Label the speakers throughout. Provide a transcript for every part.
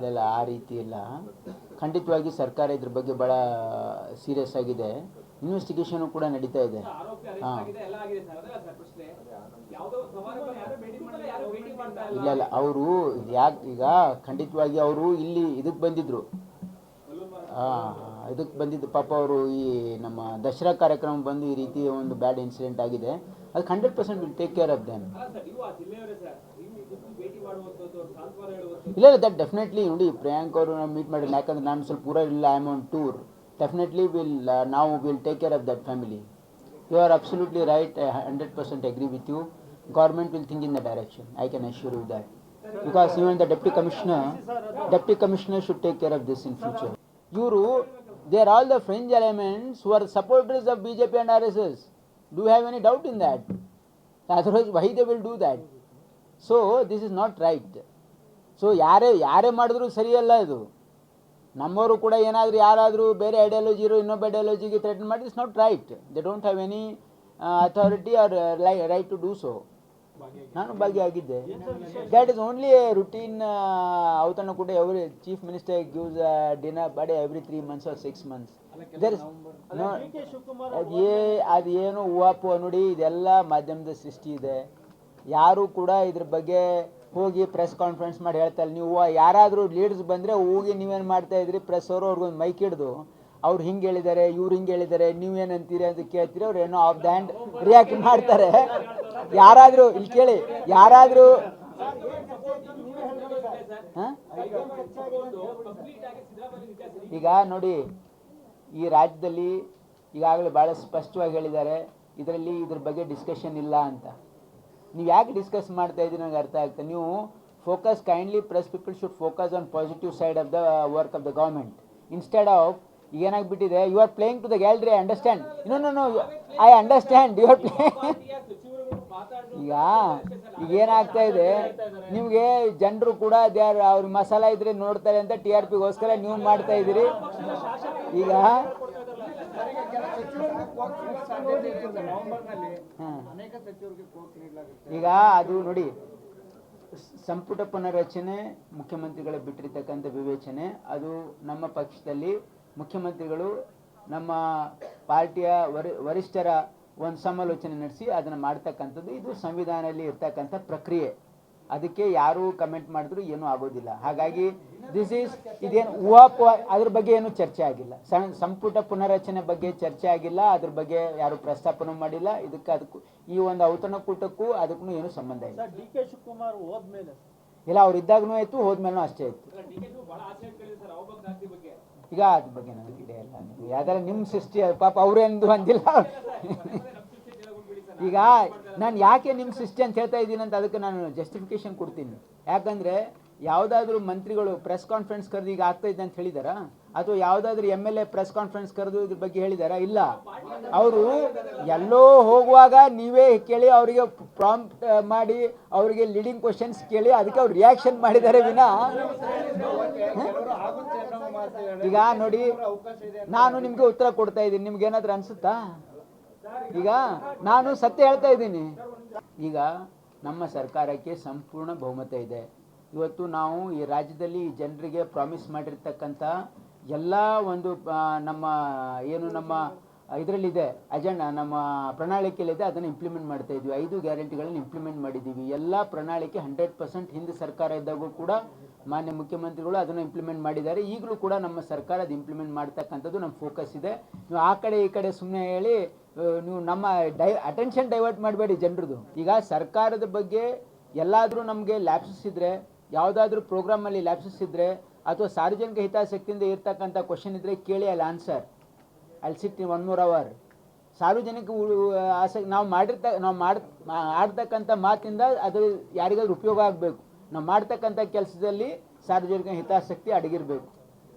Speaker 1: ಇಲ್ಲ ಆ ರೀತಿ ಇಲ್ಲ. ಖಂಡಿತವಾಗಿ ಸರ್ಕಾರ ಇದ್ರ ಬಗ್ಗೆ ಭಾಳ ಸೀರಿಯಸ್ ಆಗಿದೆ. ಇನ್ವೆಸ್ಟಿಗೇಷನು ಕೂಡ ನಡೀತಾ ಇದೆ. ಹಾಂ ಇಲ್ಲ ಅವರು ಯಾಕೆ ಈಗ ಖಂಡಿತವಾಗಿ ಅವರು ಇಲ್ಲಿ ಇದಕ್ಕೆ ಬಂದಿದ್ದರು, ಇದಕ್ಕೆ ಬಂದಿದ್ದು ಪಾಪ ಅವರು ಈ ನಮ್ಮ ದಸರಾ ಕಾರ್ಯಕ್ರಮ ಬಂದು ಈ ರೀತಿ ಒಂದು ಬ್ಯಾಡ್ ಇನ್ಸಿಡೆಂಟ್ ಆಗಿದೆ. ಅದು 100% will take care of them. ಇಲ್ಲ ದಟ್ ಡೆಫಿನೆಟ್ಲಿ ನೋಡಿ ಪ್ರಿಯಾಂಕ್ ಅವರು ನಾವು ಮೀಟ್ ಮಾಡಿಲ್ಲ, ಯಾಕಂದ್ರೆ ನಾನು ಸ್ವಲ್ಪ ಪೂರ ಇಲ್ಲ, I am on tour. Definitely ನಾವು will take care of that family. You are absolutely right. I 100% agree with you. Government will think in the direction. I can assure you that. Because even the deputy commissioner should take care of this in future. They are all the fringe elements who are supporters of BJP and RSS. Do you have any doubt in that? Otherwise, why they will do that? So, this is not right. So, ಯಾರೇ ಮಾಡಿದ್ರು ಸರಿಯಲ್ಲ ಇದು. ನಮ್ಮವರು ಕೂಡ ಏನಾದರೂ ಯಾರಾದರೂ ಬೇರೆ ideology ಇರೋ ಇನ್ನೊಬ್ಬ ಐಡಿಯಾಲಜಿಗೆ ಥ್ರೆಟನ್ ಮಾಡಿ, it's not right. They don't have any authority or right to do so. ನಾನು ಭಾಗಿಯಾಗಿದ್ದೆ. That is only a routine ಔತಣಕೂಟ. Every chief minister gives dinner body every 3 months or 6 months. There is no ಅದೇನು ಹೂವಾಪು ನೋಡಿ, ಇದೆಲ್ಲ ಮಾಧ್ಯಮದ ಸೃಷ್ಟಿ ಇದೆ. ಯಾರು ಕೂಡ ಇದ್ರ ಬಗ್ಗೆ ಹೋಗಿ ಪ್ರೆಸ್ ಕಾನ್ಫರೆನ್ಸ್ ಮಾಡಿ ಹೇಳ್ತಾರೆ. ನೀವು ಯಾರಾದರೂ ಲೀಡರ್ಸ್ ಬಂದರೆ ಹೋಗಿ ನೀವೇನು ಮಾಡ್ತಾ ಇದ್ರಿ, ಪ್ರೆಸ್ ಅವರು ಅವ್ರಿಗೊಂದು ಮೈಕ್ ಹಿಡಿದು ಅವ್ರು ಹಿಂಗೆ ಹೇಳಿದ್ದಾರೆ, ಇವ್ರು ಹಿಂಗೆ ಹೇಳಿದ್ದಾರೆ, ನೀವೇನಂತೀರಿ ಅಂತ ಕೇಳ್ತೀರಿ. ಅವ್ರು ಏನೋ ಆಫ್ ದ ಹ್ಯಾಂಡ್ ರಿಯಾಕ್ಟ್ ಮಾಡ್ತಾರೆ. ಯಾರಾದರೂ ಇಲ್ಲಿ ಕೇಳಿ, ಯಾರಾದರೂ ಈಗ ನೋಡಿ, ಈ ರಾಜ್ಯದಲ್ಲಿ ಈಗಾಗಲೇ ಭಾಳ ಸ್ಪಷ್ಟವಾಗಿ ಹೇಳಿದ್ದಾರೆ, ಇದರಲ್ಲಿ ಇದ್ರ ಬಗ್ಗೆ ಡಿಸ್ಕಷನ್ ಇಲ್ಲ ಅಂತ. ನೀವು ಯಾಕೆ ಡಿಸ್ಕಸ್ ಮಾಡ್ತಾ ಇದ್ದೀರಿ ನನಗೆ ಅರ್ಥ ಆಗ್ತದೆ. ನೀವು focus kindly press people should focus on positive side of the work of the government instead of ಈಗ ಏನಾಗ್ಬಿಟ್ಟಿದೆ, you are playing to the gallery. I understand. No I understand you are playing. ಈಗ ಏನಾಗ್ತಾ ಇದೆ, ನಿಮಗೆ ಜನರು ಕೂಡ ಅವ್ರ ಮಸಾಲ ಇದ್ರೆ ನೋಡ್ತಾರೆ ಅಂತ TRPಗೋಸ್ಕರ ನೀವು ಮಾಡ್ತಾ ಇದ್ದೀರಿ. ಈಗ ಅದು ನೋಡಿ, ಸಂಪುಟ ಪುನರ್ರಚನೆ ಮುಖ್ಯಮಂತ್ರಿಗಳ ಬಿಟ್ಟಿರ್ತಕ್ಕಂಥ ವಿವೇಚನೆ. ಅದು ನಮ್ಮ ಪಕ್ಷದಲ್ಲಿ ಮುಖ್ಯಮಂತ್ರಿಗಳು ನಮ್ಮ ಪಾರ್ಟಿಯ ವರಿಷ್ಠರ ಒಂದು ಸಮಾಲೋಚನೆ ನಡೆಸಿ ಅದನ್ನು ಮಾಡ್ತಕ್ಕಂಥದ್ದು. ಇದು ಸಂವಿಧಾನದಲ್ಲಿ ಇರ್ತಕ್ಕಂಥ ಪ್ರಕ್ರಿಯೆ. ಅದಕ್ಕೆ ಯಾರು ಕಮೆಂಟ್ ಮಾಡಿದ್ರು ಏನೂ ಆಗೋದಿಲ್ಲ. ಹಾಗಾಗಿ ಇದೇನು ಊಹಾಪೋಹ, ಅದ್ರ ಬಗ್ಗೆ ಏನೂ ಚರ್ಚೆ ಆಗಿಲ್ಲ. ಸಂಪುಟ ಪುನರ್ರಚನೆ ಬಗ್ಗೆ ಚರ್ಚೆ ಆಗಿಲ್ಲ. ಅದ್ರ ಬಗ್ಗೆ ಯಾರು ಪ್ರಸ್ತಾಪನೂ ಮಾಡಿಲ್ಲ. ಅದಕ್ಕೂ ಈ ಒಂದು ಔತಣಕೂಟಕ್ಕೂ ಅದಕ್ಕೂ ಏನೂ ಸಂಬಂಧ ಇಲ್ಲ.
Speaker 2: DK ಶಿವಕುಮಾರ್ ಹೋದ್ಮೇಲೆ
Speaker 1: ಇಲ್ಲ, ಅವ್ರು ಇದ್ದಾಗೂ ಆಯಿತು, ಹೋದ್ಮೇಲೂ ಅಷ್ಟೇ ಆಯಿತು. ಈಗ ಅದ್ರ ಬಗ್ಗೆ ನನಗೆ ಇದೆ ಇಲ್ಲ. ಯಾವ್ದಾರ ನಿಮ್ಮ ಸೃಷ್ಟಿ ಪಾಪ ಅವ್ರೇನು ಅಂದಿಲ್ಲ. ಈಗ ನಾನು ಯಾಕೆ ನಿಮ್ಮ ಸೃಷ್ಟಿ ಅಂತ ಹೇಳ್ತಾ ಇದ್ದೀನಿ ಅಂತ ಅದಕ್ಕೆ ನಾನು ಜಸ್ಟಿಫಿಕೇಶನ್ ಕೊಡ್ತೀನಿ. ಯಾಕಂದರೆ ಯಾವುದಾದ್ರೂ ಮಂತ್ರಿಗಳು ಪ್ರೆಸ್ ಕಾನ್ಫರೆನ್ಸ್ ಕರೆದು ಈಗ ಆಗ್ತಾ ಇದೆ ಅಂತ ಹೇಳಿದಾರಾ, ಅಥವಾ ಯಾವುದಾದ್ರೂ MLA ಪ್ರೆಸ್ ಕಾನ್ಫರೆನ್ಸ್ ಕರೆದು ಇದ್ರ ಬಗ್ಗೆ ಹೇಳಿದಾರಾ? ಇಲ್ಲ. ಅವರು ಎಲ್ಲೋ ಹೋಗುವಾಗ ನೀವೇ ಕೇಳಿ, ಅವರಿಗೆ ಪ್ರಾಂಪ್ಟ್ ಮಾಡಿ, ಅವರಿಗೆ ಲೀಡಿಂಗ್ ಕ್ವಶನ್ಸ್ ಕೇಳಿ, ಅದಕ್ಕೆ ಅವ್ರು ರಿಯಾಕ್ಷನ್ ಮಾಡಿದ್ದಾರೆ ವಿನ. ಈಗ ನೋಡಿ, ನಾನು ನಿಮಗೆ ಉತ್ತರ ಕೊಡ್ತಾ ಇದ್ದೀನಿ, ನಿಮ್ಗೆ ಏನಾದರೂ ಅನಿಸುತ್ತಾ? ಈಗ ನಾನು ಸತ್ಯ ಹೇಳ್ತಾ ಇದ್ದೀನಿ. ಈಗ ನಮ್ಮ ಸರ್ಕಾರಕ್ಕೆ ಸಂಪೂರ್ಣ ಬಹುಮತ ಇದೆ. ಇವತ್ತು ನಾವು ಈ ರಾಜ್ಯದಲ್ಲಿ ಜನರಿಗೆ ಪ್ರಾಮಿಸ್ ಮಾಡಿರ್ತಕ್ಕಂಥ ಎಲ್ಲ ಒಂದು ನಮ್ಮ ಏನು ನಮ್ಮ ಇದರಲ್ಲಿದೆ ಅಜೆಂಡಾ, ನಮ್ಮ ಪ್ರಣಾಳಿಕೆಯಲ್ಲಿದೆ, ಅದನ್ನು ಇಂಪ್ಲಿಮೆಂಟ್ ಮಾಡ್ತಾ ಇದ್ವಿ. 5 ಗ್ಯಾರಂಟಿಗಳನ್ನು ಇಂಪ್ಲಿಮೆಂಟ್ ಮಾಡಿದ್ದೀವಿ. ಎಲ್ಲ ಪ್ರಣಾಳಿಕೆ 100% ಹಿಂದೆ ಸರ್ಕಾರ ಇದ್ದಾಗೂ ಕೂಡ ಮಾನ್ಯ ಮುಖ್ಯಮಂತ್ರಿಗಳು ಅದನ್ನು ಇಂಪ್ಲಿಮೆಂಟ್ ಮಾಡಿದ್ದಾರೆ. ಈಗಲೂ ಕೂಡ ನಮ್ಮ ಸರ್ಕಾರ ಅದು ಇಂಪ್ಲಿಮೆಂಟ್ ಮಾಡ್ತಕ್ಕಂಥದ್ದು ನಮ್ಮ ಫೋಕಸ್ ಇದೆ. ನೀವು ಆ ಕಡೆ ಈ ಕಡೆ ಸುಮ್ಮನೆ ಹೇಳಿ ನೀವು ನಮ್ಮ ಅಟೆನ್ಷನ್ ಡೈವರ್ಟ್ ಮಾಡಬೇಡಿ ಜನರದು. ಈಗ ಸರ್ಕಾರದ ಬಗ್ಗೆ ಎಲ್ಲಾದರೂ ನಮಗೆ ಲ್ಯಾಪ್ಸಸ್ ಇದ್ದರೆ, ಯಾವುದಾದ್ರೂ ಪ್ರೋಗ್ರಾಮಲ್ಲಿ ಲ್ಯಾಪ್ಸಸ್ ಇದ್ದರೆ, ಅಥವಾ ಸಾರ್ವಜನಿಕ ಹಿತಾಸಕ್ತಿಯಿಂದ ಇರ್ತಕ್ಕಂಥ ಕ್ವಶನ್ ಇದ್ದರೆ ಕೇಳಿ, ಅಲ್ಲಿ ಆನ್ಸರ್. ಅಲ್ಲಿ ಸಿಟ್ 1 more hour. ಸಾರ್ವಜನಿಕ ನಾವು ಆಡ್ತಕ್ಕಂಥ ಮಾತಿಂದ ಅದು ಯಾರಿಗಾದ್ರೂ ಉಪಯೋಗ ಆಗಬೇಕು. ನಾವು ಮಾಡ್ತಕ್ಕಂಥ ಕೆಲಸದಲ್ಲಿ ಸಾರ್ವಜನಿಕ ಹಿತಾಸಕ್ತಿ ಅಡಗಿರಬೇಕು.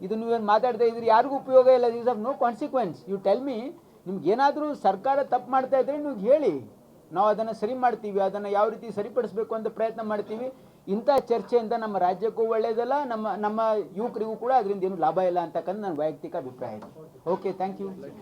Speaker 1: ಇದು ನೀವೇನು ಮಾತಾಡ್ತಾ ಇದ್ದೀರಿ, ಯಾರಿಗೂ ಉಪಯೋಗ ಇಲ್ಲ. These are no consequence. You tell me, ನಿಮ್ಗೆ ಏನಾದರೂ ಸರ್ಕಾರ ತಪ್ಪು ಮಾಡ್ತಾ ಇದ್ರೆ ನೀವು ಹೇಳಿ, ನಾವು ಅದನ್ನು ಸರಿ ಮಾಡ್ತೀವಿ, ಅದನ್ನು ಯಾವ ರೀತಿ ಸರಿಪಡಿಸಬೇಕು ಅಂತ ಪ್ರಯತ್ನ ಮಾಡ್ತೀವಿ. ಇಂಥ ಚರ್ಚೆಯಿಂದ ನಮ್ಮ ರಾಜ್ಯಕ್ಕೂ ಒಳ್ಳೆಯದಲ್ಲ, ನಮ್ಮ ಯುವಕರಿಗೂ ಕೂಡ ಅದರಿಂದ ಏನು ಲಾಭ ಇಲ್ಲ ಅಂತಕ್ಕಂಥ ನನ್ನ ವೈಯಕ್ತಿಕ ಅಭಿಪ್ರಾಯ ಇದೆ. Okay, thank you.